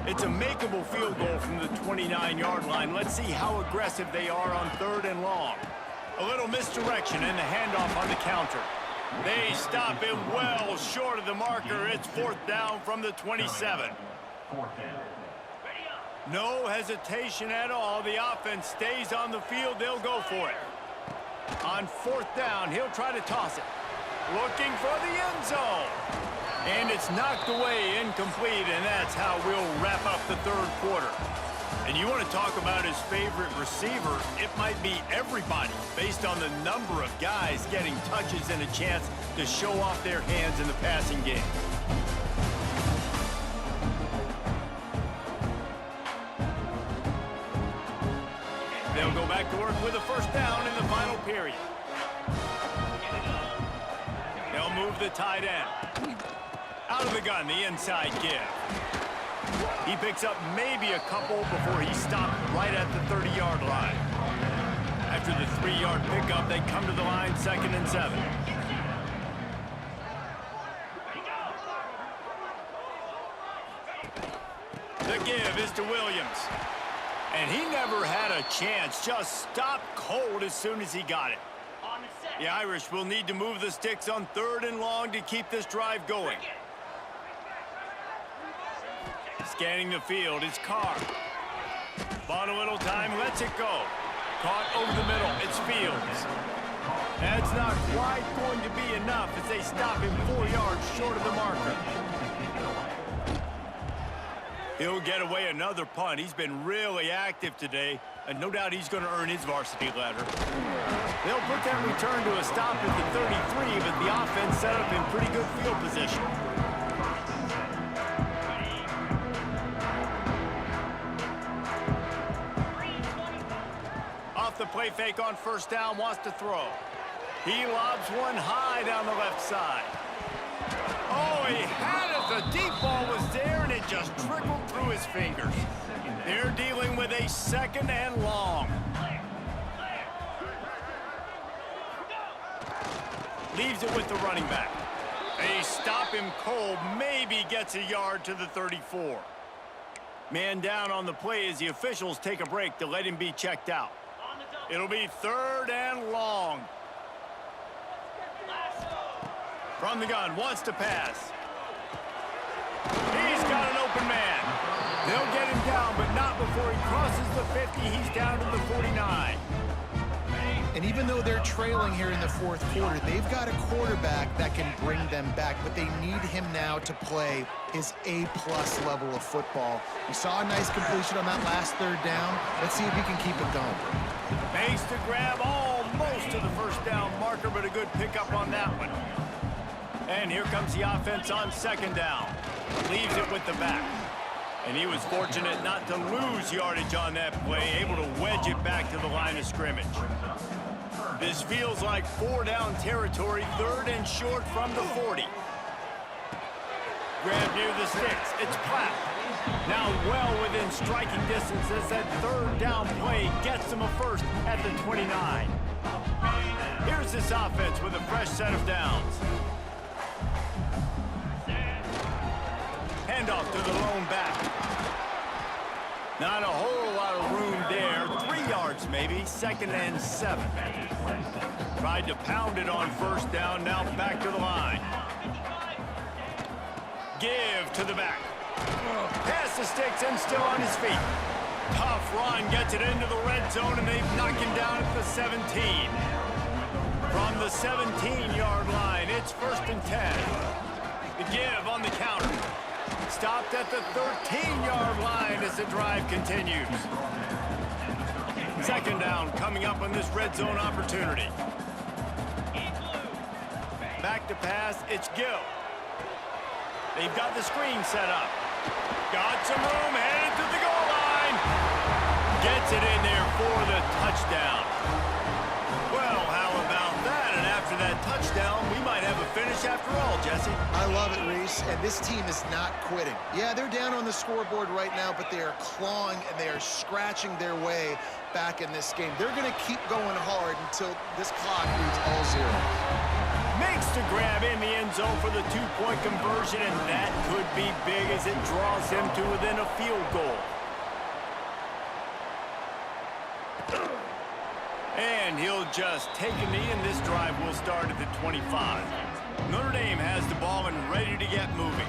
Speaker 2: It's a makeable field goal from the 29-yard line. Let's see how aggressive they are on 3rd and long. A little misdirection and the handoff on the counter. They stop him well short of the marker. It's 4th down from the 27. No hesitation at all. The offense stays on the field. They'll go for it. On 4th down, he'll try to toss it. Looking for the end zone. And it's knocked away, incomplete, and that's how we'll wrap up the 3rd quarter. And you want to talk about his favorite receiver, it might be everybody, based on the number of guys getting touches and a chance to show off their hands in the passing game. They'll go back to work with a first down in the final period. They'll move the tight end. Out of the gun, the inside give. He picks up maybe a couple before he stopped right at the 30-yard line. After the 3-yard pickup, they come to the line 2nd and 7. The give is to Williams. And he never had a chance, just stopped cold as soon as he got it. The Irish will need to move the sticks on 3rd and long to keep this drive going. Scanning the field is Carr. Bought a little time, lets it go. Caught over the middle, it's Fields. That's not quite going to be enough as they stop him 4 yards short of the marker. He'll get away another punt. He's been really active today, and no doubt he's going to earn his varsity letter. They'll put that return to a stop at the 33, but the offense set up in pretty good field position. play fake on first down, wants to throw. He lobs one high down the left side. Oh, he had it. The deep ball was there, and it just trickled through his fingers. They're dealing with a 2nd and long. Leaves it with the running back. They stop him cold, maybe gets a yard to the 34. Man down on the play as the officials take a break to let him be checked out. It'll be 3rd and long. From the gun, wants to pass. He's got an open man. They'll get him down, but not before he crosses the 50. He's down to the 49.
Speaker 4: And even though they're trailing here in the 4th quarter, they've got a quarterback that can bring them back, but they need him now to play his A-plus level of football. We saw a nice completion on that last 3rd down. Let's see if he can keep it going.
Speaker 2: Makes the grab almost to the first down marker, but a good pickup on that one. And here comes the offense on 2nd down. Leaves it with the back. And he was fortunate not to lose yardage on that play, able to wedge it back to the line of scrimmage. This feels like 4-down territory, 3rd and short from the 40. Grab near the sticks. It's Platt. Now well within striking distance as that 3rd down play gets him a first at the 29. Here's this offense with a fresh set of downs. Handoff to the lone back. Not a whole lot of room there. 3 yards maybe. 2nd and 7. Tried to pound it on first down. Now back to the line. Give to the back. Pass the sticks and still on his feet. Tough run. Gets it into the red zone and they've knocked him down at the 17. From the 17-yard line, it's 1st and 10. The give on the counter. Stopped at the 13-yard line as the drive continues. 2nd down coming up on this red zone opportunity. Back to pass, it's Gill. They've got the screen set up. Got some room, headed to the goal line. Gets it in there for the touchdown. Well, how about that? And after that touchdown, we might have a finish after all, Jesse.
Speaker 4: I love it, Reese, and this team is not quitting. Yeah, they're down on the scoreboard right now, but they are clawing and they are scratching their way back in this game. They're going to keep going hard until this clock reads all zeros.
Speaker 2: Makes the grab in the end zone for the 2-point conversion, and that could be big as it draws him to within a field goal. And he'll just take a knee, and this drive will start at the 25. Notre Dame has the ball and ready to get moving.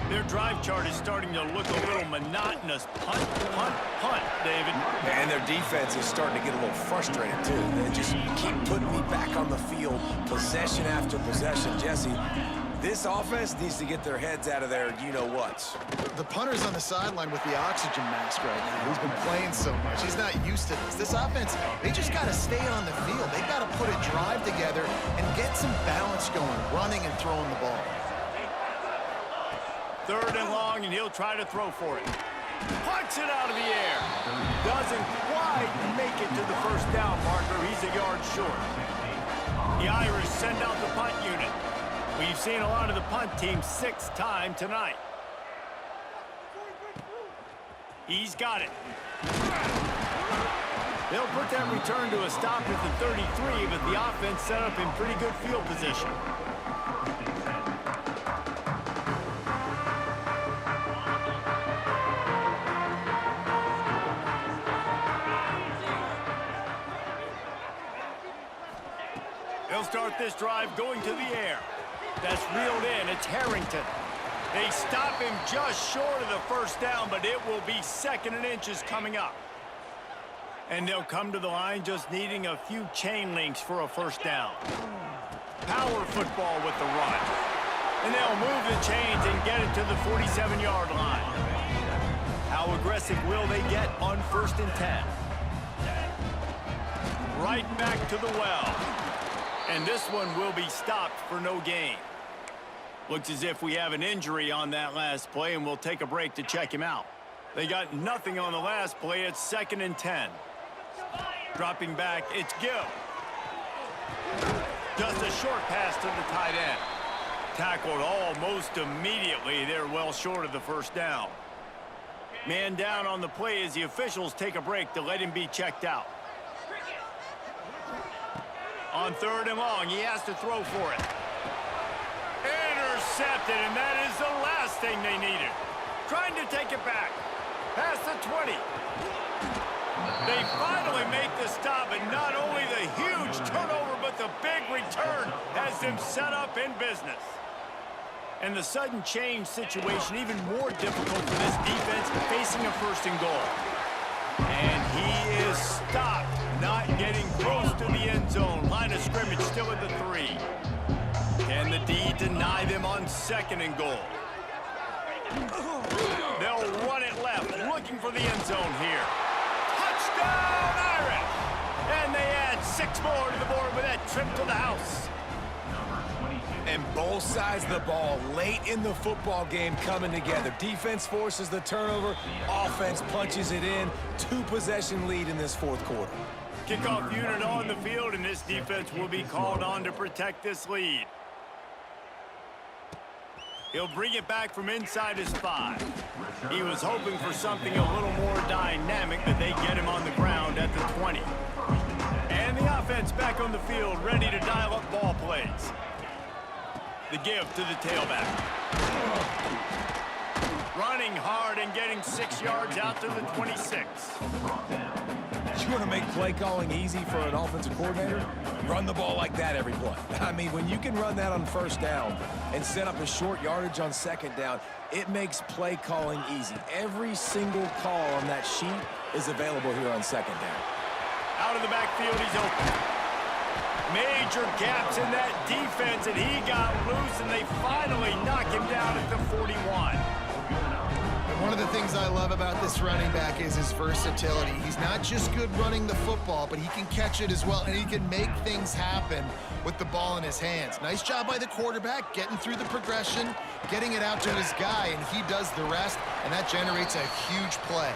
Speaker 2: Their drive chart is starting to look a little monotonous. Punt, punt, punt, David.
Speaker 3: And their defense is starting to get a little frustrated, too. They just keep putting me back on the field, possession after possession. Jesse, this offense needs to get their heads out of their you-know-whats.
Speaker 4: The punter's on the sideline with the oxygen mask right now. He's been playing so much. He's not used to this. This offense, they just got to stay on the field. They got to put a drive together and get some balance going, running and throwing the ball.
Speaker 2: 3rd and long, and he'll try to throw for it. Punts it out of the air. Doesn't quite make it to the first down marker. He's a yard short. The Irish send out the punt unit. We've seen a lot of the punt team 6th time tonight. He's got it. They'll put that return to a stop at the 33, but the offense set up in pretty good field position. They'll start this drive going to the air. That's reeled in. It's Harrington. They stop him just short of the first down, but it will be 2nd and inches coming up. And they'll come to the line just needing a few chain links for a first down. Power football with the run. And they'll move the chains and get it to the 47-yard line. How aggressive will they get on 1st and 10? Right back to the well. And this one will be stopped for no gain. Looks as if we have an injury on that last play, and we'll take a break to check him out. They got nothing on the last play. It's 2nd and 10. Dropping back, it's Gill. Just a short pass to the tight end. Tackled almost immediately. They're well short of the first down. Man down on the play as the officials take a break to let him be checked out. On 3rd and long, he has to throw for it. Intercepted, and that is the last thing they needed. Trying to take it back. Past the 20. They finally make the stop, and not only the huge turnover, but the big return has them set up in business. And the sudden change situation even more difficult for this defense facing a 1st and goal. And he is stopped, not getting close to the end zone. Line of scrimmage still at the 3. Can the D deny them on 2nd and goal? They'll run it left, looking for the end zone here. Touchdown, Irish! And they add 6 more to the board with that trip to the house.
Speaker 3: And both sides of the ball late in the football game coming together. Defense forces the turnover. Offense punches it in. 2-possession lead in this 4th quarter.
Speaker 2: Kickoff unit on the field, and this defense will be called on to protect this lead. He'll bring it back from inside his 5. He was hoping for something a little more dynamic, but they get him on the ground at the 20. And the offense back on the field, ready to dial up ball plays. The give to the tailback. Running hard and getting 6 yards out to the 26.
Speaker 3: You want to make play calling easy for an offensive coordinator? Run the ball like that every play. I mean, when you can run that on 1st down and set up a short yardage on 2nd down, it makes play calling easy. Every single call on that sheet is available here on 2nd down.
Speaker 2: Out of the backfield, he's open. Major gaps in that defense, and he got loose, and they finally knock him down at the 41.
Speaker 4: One of the things I love about this running back is his versatility. He's not just good running the football, but he can catch it as well, and he can make things happen with the ball in his hands. Nice job by the quarterback, getting through the progression, getting it out to his guy, and he does the rest, and that generates a huge play.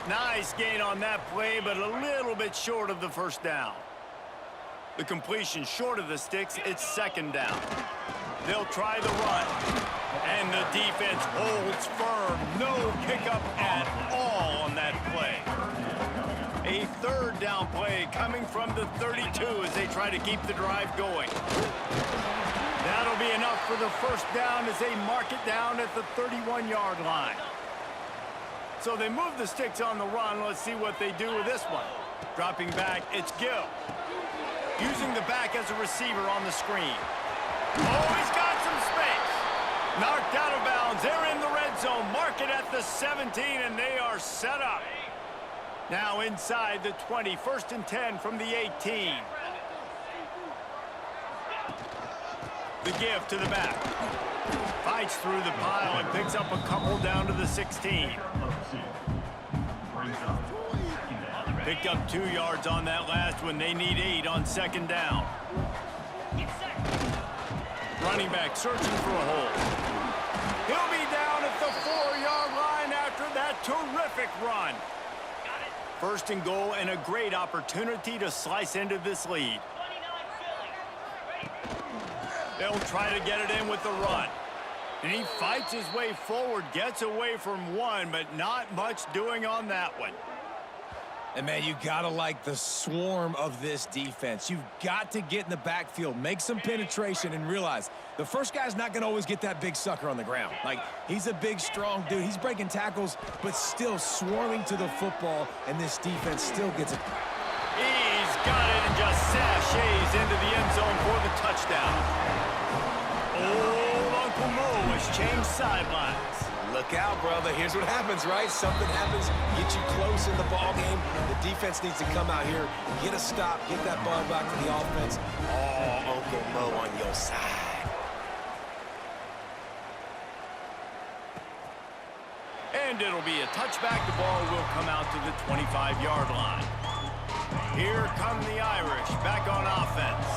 Speaker 2: Nice gain on that play, but a little bit short of the 1st down. The completion short of the sticks, it's 2nd down. They'll try the run. And the defense holds firm. No pickup at all on that play. A 3rd down play coming from the 32 as they try to keep the drive going. That'll be enough for the 1st down as they mark it down at the 31-yard line. So they move the sticks on the run. Let's see what they do with this one. Dropping back, it's Gill. Using the back as a receiver on the screen. Oh, he's got some space. Knocked out of bounds. They're in the red zone. Mark it at the 17, and they are set up. Now inside the 20. 1st and 10 from the 18. The give to the back. Fights through the pile and picks up a couple down to the 16. Picked up 2 yards on that last one. They need 8 on 2nd down. Running back searching for a hole. He'll be down at the 4-yard line after that terrific run. 1st and goal, and a great opportunity to slice into this lead. They'll try to get it in with the run. And he fights his way forward, gets away from one, but not much doing on that one.
Speaker 3: And, man, you got to like the swarm of this defense. You've got to get in the backfield, make some penetration, and realize the first guy's not going to always get that big sucker on the ground. Like, he's a big, strong dude. He's breaking tackles, but still swarming to the football, and this defense still gets it.
Speaker 2: He's got it and just sashays into the end zone for the touchdown. Old Uncle Mo has changed sidelines.
Speaker 3: Look out, brother. Here's what happens, right? Something happens, get you close in the ball game. The defense needs to come out here, get a stop, get that ball back to the offense. Oh, Uncle Mo on your side.
Speaker 2: And it'll be a touchback. The ball will come out to the 25-yard line. Here come the Irish back on offense.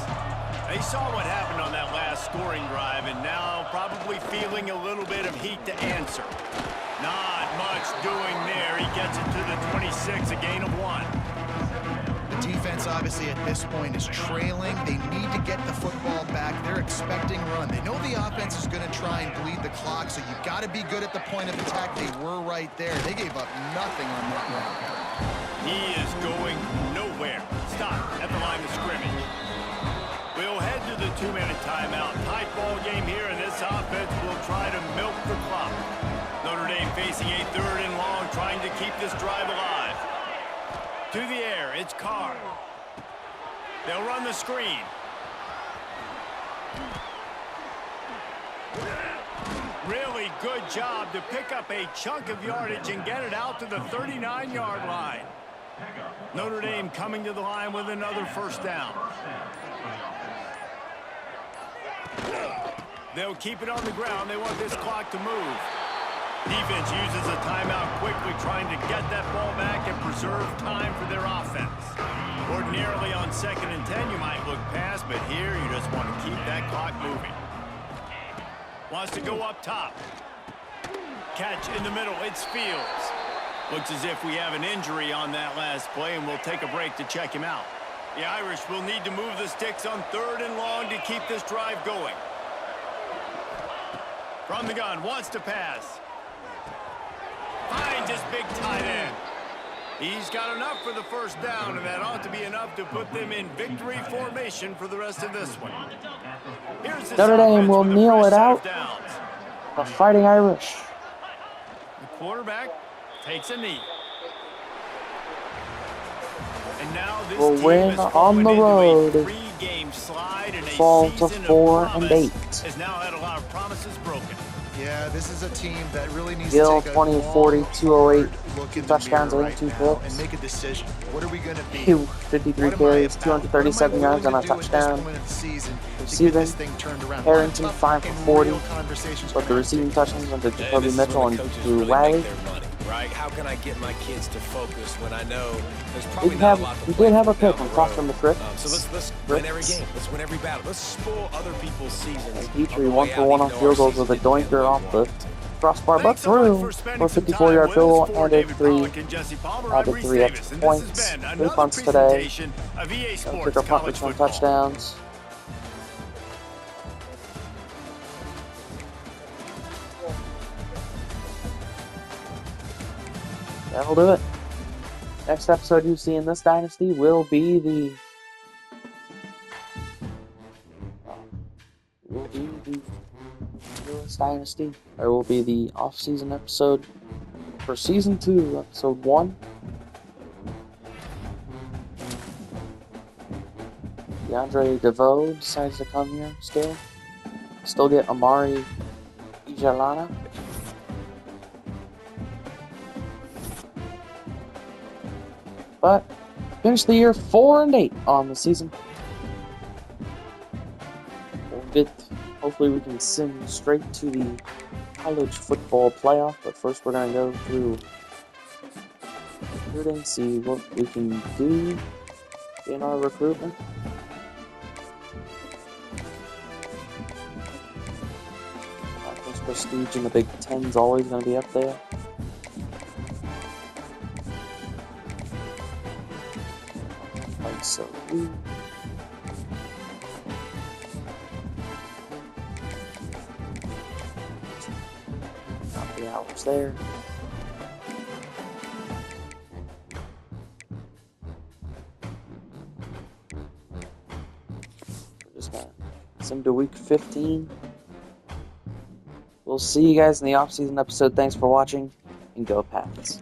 Speaker 2: They saw what happened on that last scoring drive, and now probably feeling a little bit of heat to answer. Not much doing there. He gets it to the 26, a gain of 1.
Speaker 4: defense, obviously, at this point is trailing. They need to get the football back. They're expecting run. They know the offense is going to try and bleed the clock, so you've got to be good at the point of attack. They were right there. They gave up nothing on that run.
Speaker 2: He is going nowhere. Stop at the line of scrimmage. We'll head to the 2-minute timeout. Tight ball game here, and this offense will try to milk the clock. Notre Dame facing a 3rd and long, trying to keep this drive alive. To the air, it's Carr. They'll run the screen. Really good job to pick up a chunk of yardage and get it out to the 39-yard line. Notre Dame coming to the line with another 1st down. They'll keep it on the ground. They want this clock to move. Defense uses a timeout quickly, trying to get that ball back and preserve time for their offense. Ordinarily on 2nd and 10, you might look past, but here you just want to keep that clock moving. Wants to go up top. Catch in the middle. It's Fields. Looks as if we have an injury on that last play, and we'll take a break to check him out. The Irish will need to move the sticks on 3rd and long to keep this drive going. From the gun, wants to pass. Finds his big tight end. He's got enough for the 1st down, and that ought to be enough to put them in victory formation for the rest of this one. Here's
Speaker 1: Notre Dame will kneel it out. The Fighting Irish.
Speaker 2: The quarterback takes a knee. And now this
Speaker 1: will
Speaker 2: team
Speaker 1: win
Speaker 2: has
Speaker 1: on
Speaker 2: fallen
Speaker 1: the
Speaker 2: into
Speaker 1: road.
Speaker 2: a 3-game slide and a
Speaker 1: Fall to
Speaker 2: season of
Speaker 1: 4 and
Speaker 2: promise
Speaker 1: 8.
Speaker 2: has now had a lot of promises broken.
Speaker 4: Yeah, this is a team that really needs
Speaker 1: Gill,
Speaker 4: to take
Speaker 1: 20
Speaker 4: a
Speaker 1: of 40,
Speaker 4: long,
Speaker 1: 208,
Speaker 4: hard look
Speaker 1: 2
Speaker 4: in the
Speaker 1: touchdowns,
Speaker 4: mirror
Speaker 1: 82
Speaker 4: right now
Speaker 1: picks.
Speaker 4: and make a decision. What are we going to be?
Speaker 1: 53
Speaker 4: What am I
Speaker 1: carries,
Speaker 4: about?
Speaker 1: 237
Speaker 4: What am I
Speaker 1: yards and a
Speaker 4: willing to do at this
Speaker 1: touchdown.
Speaker 4: point of the season to get
Speaker 1: Receiving,
Speaker 4: this thing turned around?
Speaker 1: Harrington,
Speaker 4: Tough
Speaker 1: 5 for
Speaker 4: and
Speaker 1: 40.
Speaker 4: real conversations
Speaker 1: But the
Speaker 4: around
Speaker 1: receiving
Speaker 4: it.
Speaker 1: touchdowns went to
Speaker 3: And
Speaker 1: Jacoby
Speaker 3: this is
Speaker 1: Mitchell
Speaker 3: when
Speaker 1: and
Speaker 3: the coaches
Speaker 1: Drew
Speaker 3: really
Speaker 1: Wiley.
Speaker 3: make their money, right? How can I get my kids to focus when I know there's
Speaker 1: We
Speaker 3: probably not a lot to
Speaker 1: did
Speaker 3: play
Speaker 1: have a
Speaker 3: for down
Speaker 1: pick when
Speaker 3: the
Speaker 1: cost
Speaker 3: road.
Speaker 1: him a trip.
Speaker 3: So let's win every game. Let's win every battle. Let's spoil other people's seasons.
Speaker 1: Petrie,
Speaker 3: on the
Speaker 1: 1
Speaker 3: way
Speaker 1: for
Speaker 3: out,
Speaker 1: 1
Speaker 3: even
Speaker 1: on
Speaker 3: though
Speaker 1: field
Speaker 3: our
Speaker 1: goals with a
Speaker 3: season didn't
Speaker 1: doinker
Speaker 3: end
Speaker 1: off
Speaker 3: the way
Speaker 1: the
Speaker 3: we wanted.
Speaker 1: crossbar, but
Speaker 2: Thanks so much
Speaker 1: through
Speaker 2: for spending
Speaker 1: for a
Speaker 2: some
Speaker 1: 54-yard
Speaker 2: time
Speaker 1: field goal
Speaker 2: with us for
Speaker 1: and
Speaker 2: David
Speaker 1: 3
Speaker 2: Pollack and Jesse Palmer. I'm
Speaker 1: added
Speaker 2: Reese
Speaker 1: 3
Speaker 2: Davis,
Speaker 1: extra
Speaker 2: and this has
Speaker 1: points,
Speaker 2: been
Speaker 1: 3
Speaker 2: another
Speaker 1: punts today,
Speaker 2: presentation of EA Sports
Speaker 1: kicker, punt
Speaker 2: College
Speaker 1: return
Speaker 2: Football.
Speaker 1: touchdowns. That'll do it. Next episode you see in this dynasty will be the newest dynasty. There will be the off-season episode for season 2, episode 1. DeAndre DeVoe decides to come here still. Still get Amari Ijalana. But finish the year 4 and 8 on the season. Hopefully we can sim straight to the college football playoff. But first we're gonna go through recruiting, see what we can do in our recruitment. Conference prestige in the Big Ten is always gonna be up there. Like so. Not the hours there. We're just gonna sim to week 15. We'll see you guys in the off-season episode. Thanks for watching, and go Pats.